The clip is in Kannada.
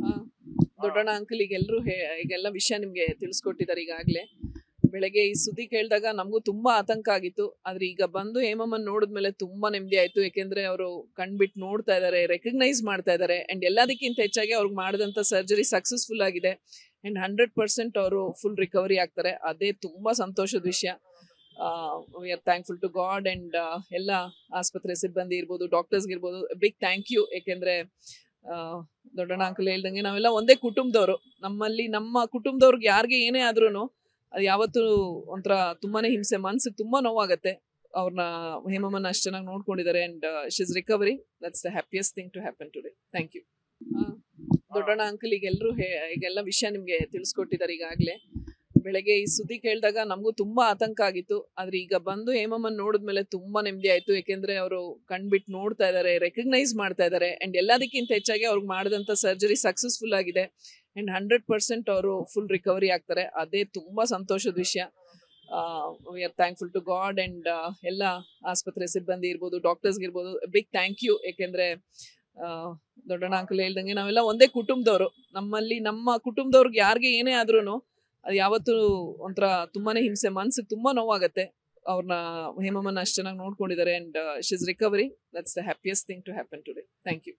ಆ, ದೊಡ್ಡಣ್ಣ ಅಂಕಲ್ ಈಗೆಲ್ಲ ವಿಷಯ ನಿಮ್ಗೆ ತಿಳಿಸ್ಕೊಟ್ಟಿದ್ದಾರೆ ಈಗಾಗಲೇ. ಬೆಳಗ್ಗೆ ಈ ಸುದ್ದಿ ಕೇಳಿದಾಗ ನಮಗೂ ತುಂಬಾ ಆತಂಕ ಆಗಿತ್ತು. ಆದ್ರೆ ಈಗ ಬಂದು ಹೇಮಮ್ಮನ್ ನೋಡಿದ್ಮೇಲೆ ತುಂಬಾ ನೆಮ್ಮದಿ ಆಯ್ತು. ಯಾಕೆಂದ್ರೆ ಅವರು ಕಣ್ಬಿಟ್ಟು ನೋಡ್ತಾ ಇದ್ದಾರೆ, ರೆಕಗ್ನೈಸ್ ಮಾಡ್ತಾ ಇದ್ದಾರೆ. ಅಂಡ್ ಎಲ್ಲದಕ್ಕಿಂತ ಹೆಚ್ಚಾಗಿ ಅವ್ರಿಗೆ ಮಾಡಿದಂತ ಸರ್ಜರಿ ಸಕ್ಸಸ್ಫುಲ್ ಆಗಿದೆ. ಅಂಡ್ 100% ಅವರು ಫುಲ್ ರಿಕವರಿ ಆಗ್ತಾರೆ. ಅದೇ ತುಂಬಾ ಸಂತೋಷದ ವಿಷಯ. We are thankful to God and ಎಲ್ಲ ಆಸ್ಪತ್ರೆ ಸಿಬ್ಬಂದಿ ಇರ್ಬೋದು, ಡಾಕ್ಟರ್ಸ್ ಇರ್ಬೋದು, ಬಿಗ್ ಥ್ಯಾಂಕ್ ಯು. ಯಾಕೆಂದ್ರೆ ದೊಡ್ಡಣ್ಣ ಅಂಕಲ್ ಹೇಳ್ದಂಗೆ ನಾವೆಲ್ಲ ಒಂದೇ ಕುಟುಂಬದವರು. ನಮ್ಮ ಕುಟುಂಬದವ್ರಿಗೆ ಯಾರಿಗೆ ಏನೇ ಆದ್ರೂ ಅದು ಯಾವತ್ತೂ ಒಂಥರ ತುಂಬಾನೇ ಹಿಂಸೆ, ಮನ್ಸಿಗೆ ತುಂಬಾ ನೋವಾಗತ್ತೆ. ಅವ್ರನ್ನ ಹೇಮಮ್ಮನ ಅಷ್ಟು ಚೆನ್ನಾಗಿ ನೋಡ್ಕೊಂಡಿದ್ದಾರೆ and she is recovery. That's the happiest thing to happen today. Thank you. ದೊಡ್ಡಣ್ಣ ಅಂಕಲ್ ಈಗೆಲ್ಲ ವಿಷಯ ನಿಮ್ಗೆ ತಿಳಿಸ್ಕೊಟ್ಟಿದ್ದಾರೆ ಈಗಾಗಲೇ. ಬೆಳಗ್ಗೆ ಈ ಸುದ್ದಿ ಕೇಳಿದಾಗ ನಮಗೂ ತುಂಬಾ ಆತಂಕ ಆಗಿತ್ತು. ಆದ್ರೆ ಈಗ ಬಂದು ಹೇಮಮ್ಮನ್ ನೋಡಿದ್ಮೇಲೆ ತುಂಬಾ ನೆಮ್ಮದಿ ಆಯ್ತು. ಯಾಕೆಂದ್ರೆ ಅವರು ಕಣ್ಬಿಟ್ಟು ನೋಡ್ತಾ ಇದ್ದಾರೆ, ರೆಕಗ್ನೈಸ್ ಮಾಡ್ತಾ ಇದ್ದಾರೆ. ಅಂಡ್ ಎಲ್ಲದಕ್ಕಿಂತ ಹೆಚ್ಚಾಗಿ ಅವ್ರಿಗೆ ಮಾಡಿದಂತ ಸರ್ಜರಿ ಸಕ್ಸಸ್ಫುಲ್ ಆಗಿದೆ. ಅಂಡ್ 100% ಅವರು ಫುಲ್ ರಿಕವರಿ ಆಗ್ತಾರೆ. ಅದೇ ತುಂಬಾ ಸಂತೋಷದ ವಿಷಯ. We are thankful to God and ಎಲ್ಲ ಆಸ್ಪತ್ರೆ ಸಿಬ್ಬಂದಿ ಇರ್ಬೋದು, ಡಾಕ್ಟರ್ಸ್ ಇರ್ಬೋದು, ಬಿಗ್ ಥ್ಯಾಂಕ್ ಯು. ಯಾಕೆಂದ್ರೆ ದೊಡ್ಡಣ್ಣ ಅಂಕಲ್ ಹೇಳ್ದಂಗೆ ನಾವೆಲ್ಲ ಒಂದೇ ಕುಟುಂಬದವರು. ನಮ್ಮ ಕುಟುಂಬದವ್ರಿಗೆ ಯಾರಿಗೆ ಏನೇ ಆದ್ರೂ ಅದು ಯಾವತ್ತೂ ಒಂಥರ ತುಂಬಾನೇ ಹಿಂಸೆ, ಮನ್ಸಿಗೆ ತುಂಬಾ ನೋವಾಗತ್ತೆ. ಅವ್ರನ್ನ ಹೇಮಮ್ಮನ ಅಷ್ಟು ಚೆನ್ನಾಗಿ ನೋಡ್ಕೊಂಡಿದ್ದಾರೆ and she is recovery. That's the happiest thing to happen today. Thank you.